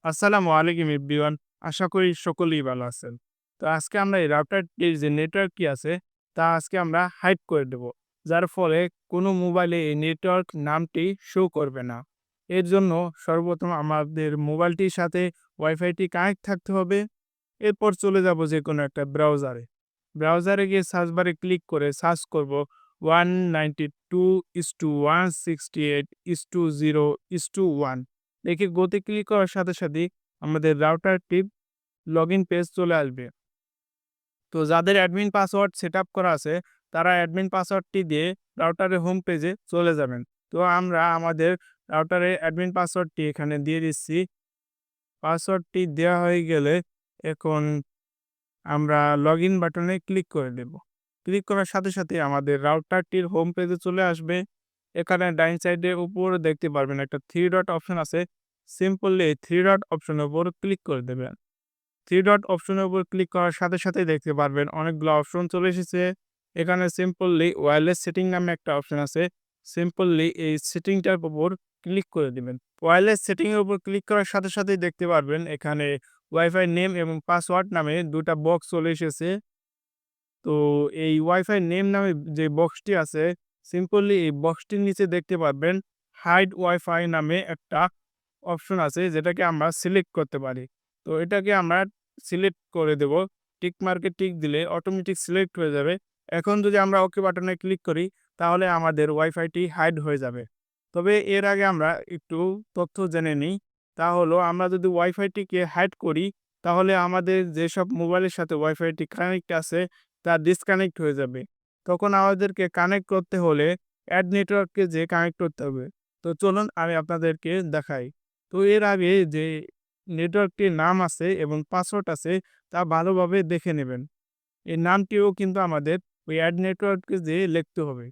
আসসালামু আলাইকুম এভরিওয়ান। আশা করি সকলেই ভালো আছেন। তো আজকে আমরা এই রাউটারটির যে নেটওয়ার্কটি আছে, তা আজকে আমরা হাইড করে দেব। যার ফলে কোনো মোবাইলে এই নেটওয়ার্ক নামটি শো করবে না। এর জন্য সর্বপ্রথম আমাদের মোবাইলটির সাথে ওয়াইফাইটি কানেক্ট থাকতে হবে। এরপর চলে যাব যেকোনো একটা ব্রাউজারে। ব্রাউজারে গিয়ে সার্চ বারে ক্লিক করে সার্চ করব 192.168.0.1 দেখে গোতে ক্লিক করার সাথে সাথেই আমাদের রাউটারটির লগইন পেজ চলে আসবে। তো যাদের অ্যাডমিন পাসওয়ার্ড সেটআপ করা আছে, তারা অ্যাডমিন পাসওয়ার্ডটি দিয়ে রাউটারের হোম পেজে চলে যাবেন। তো আমরা আমাদের রাউটারের অ্যাডমিন পাসওয়ার্ডটি এখানে দিয়ে দিচ্ছি। পাসওয়ার্ডটি দেওয়া হয়ে গেলে এখন আমরা লগইন বাটনে ক্লিক করে দেব। ক্লিক করার সাথে সাথে আমাদের রাউটারটির হোম পেজে চলে আসবে। এখানে ডাইন সাইডে উপরে দেখতে পারবেন একটা 3 ডট অপশন আছে। সিম্পলি এই 3 ডট অপশনের উপর ক্লিক করে দেবেন। 3 ডট অপশনের উপর ক্লিক করার সাথে সাথেই দেখতে পারবেন অনেকগুলো অপশন চলে এসেছে। এখানে সিম্পলি ওয়্যারলেস সেটিং নামে একটা অপশন আছে। সিম্পলি এই সেটিংটার উপর ক্লিক করে দিবেন। ওয়্যারলেস সেটিং এর উপর ক্লিক করার সাথে সাথেই দেখতে পারবেন এখানে ওয়াইফাই নেম এবং পাসওয়ার্ড নামে ২ টা বক্স চলে এসেছে। তো এই ওয়াইফাই নেম নামে যে বক্সটি আছে, সিম্পলি এই বক্সটির নিচে দেখতে পারবেন হাইড ওয়াইফাই নামে একটা অপশন আছে যেটাকে আমরা সিলেক্ট করতে পারি। তো এটাকে আমরা সিলেক্ট করে দেব। টিক মার্কে টিক দিলে অটোমেটিক সিলেক্ট হয়ে যাবে। এখন যদি আমরা ওকে বাটনে ক্লিক করি তাহলে আমাদের ওয়াইফাইটি হাইড হয়ে যাবে। তবে এর আগে আমরা একটু তথ্য জেনে নিই। তা হলো আমরা যদি ওয়াইফাইটিকে হাইড করি তাহলে আমাদের যেসব মোবাইলের সাথে ওয়াইফাইটি কানেক্ট আছে তা ডিসকানেক্ট হয়ে যাবে। তখন আমাদেরকে কানেক্ট করতে হলে অ্যাড নেটওয়ার্ককে যেয়ে কানেক্ট করতে হবে। তো চলুন আমি আপনাদেরকে দেখাই। তো এর আগে যে নেটওয়ার্কটির নাম আছে এবং পাসওয়ার্ড আছে তা ভালোভাবে দেখে নেবেন। এই নামটিও কিন্তু আমাদের ওই অ্যাড নেটওয়ার্কে যেয়ে লিখতে হবে।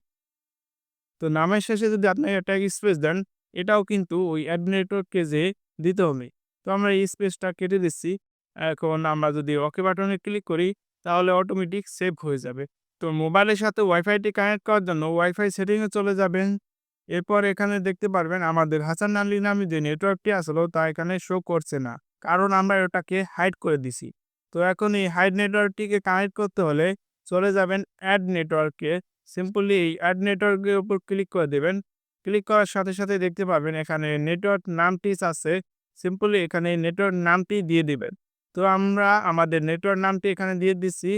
তো নামের শেষে যদি আপনি একটা স্পেস দেন, এটাও কিন্তু ওই অ্যাড নেটওয়ার্ককে যেয়ে দিতে হবে। তো আমরা এই স্পেসটা কেটে দিচ্ছি। এখন আমরা যদি ওকে বাটনে ক্লিক করি তাহলে অটোমেটিক সেভ হয়ে যাবে। তো মোবাইলের সাথে ওয়াইফাইটি কানেক্ট করার জন্য ওয়াইফাই সেটিং এ চলে যাবেন। এরপর এখানে দেখতে পারবেন আমাদের হাসান আলী নামে যে নেটওয়ার্কটি আসলো তা এখানে শো করছে না। কারণ আমরা ওটাকে হাইড করে দিছি। তো এখন এই হাইড নেটওয়ার্কটিকে কানেক্ট করতে হলে চলে যাবেন অ্যাড নেটওয়ার্কে। সিম্পলি এই অ্যাড নেটওয়ার্কের উপর ক্লিক করে দেবেন। ক্লিক করার সাথে সাথে দেখতে পাবেন এখানে নেটওয়ার্ক নামটি আছে। সিম্পলি এখানে নেটওয়ার্ক নামটি দিয়ে দিবেন। তো আমরা আমাদের নেটওয়ার্ক নামটি এখানে দিয়ে দিচ্ছি।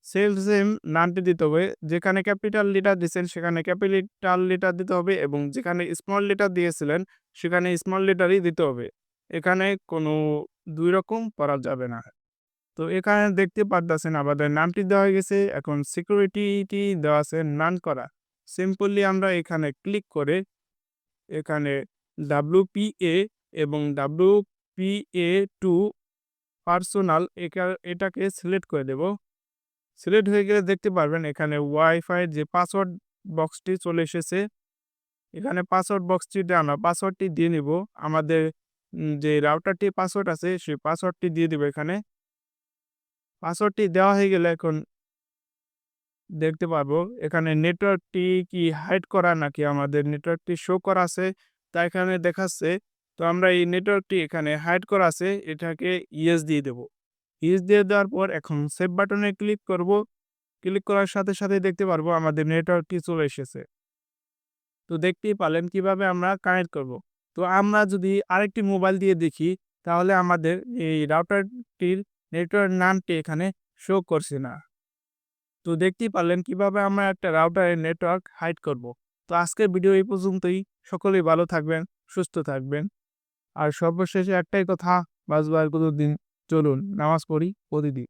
সেম নামটি দিতে হবে। যেখানে ক্যাপিটাল লেটার দিছেন সেখানে ক্যাপিটাল লেটার দিতে হবে এবং যেখানে স্মল লেটার দিয়েছিলেন সেখানে স্মল লেটারই দিতে হবে। এখানে কোনো ২ রকম করা যাবে না। তো এখানে দেখতে পারতেছেন আমাদের নামটি দেওয়া হয়ে গেছে। এখন সিকিউরিটিটি দেওয়া আছে নান করা। সিম্পলি আমরা এখানে ক্লিক করে এখানে WPA এবং WPA2 পার্সোনাল এটাকে সিলেক্ট করে দেব। সিলেক্ট হয়ে গেলে দেখতে পারবেন এখানে ওয়াইফাই এর যে পাসওয়ার্ড বক্সটি চলে এসেছে। এখানে পাসওয়ার্ড বক্সটিতে আমরা পাসওয়ার্ডটি দিয়ে নিব। আমাদের যে রাউটারটির পাসওয়ার্ড আছে সেই পাসওয়ার্ডটি দিয়ে দিব এখানে। পাসওয়ার্ডটি দেওয়া হয়ে গেলে এখন দেখতে পারবো এখানে নেটওয়ার্কটি কি হাইড করা নাকি আমাদের নেটওয়ার্কটি শো করা আছে তা এখানে দেখাচ্ছে। তো আমরা এই নেটওয়ার্কটি এখানে হাইড করা আছে এটাকে ইয়েস দিয়ে দেব। ইয়েস দিয়ে দেওয়ার পর এখন সেভ বাটনে ক্লিক করব। ক্লিক করার সাথে সাথে দেখতে পারবো আমাদের নেটওয়ার্কটি চলে এসেছে। তো দেখতেই পারলেন কিভাবে আমরা কানেক্ট করব। তো আমরা যদি আরেকটি মোবাইল দিয়ে দেখি তাহলে আমাদের এই রাউটারটির নেটওয়ার্ক নামটি এখানে শো করছে না। তো দেখতেই পারলেন কিভাবে আমরা একটা রাউটারের নেটওয়ার্ক হাইড করব। তো আজকের ভিডিও এই পর্যন্তই। সকলেই ভালো থাকবেন, সুস্থ থাকবেন। আর সর্বশেষে একটাই কথা, বাঁচবার কতদিন, চলুন নামাজ পড়ি প্রতিদিন।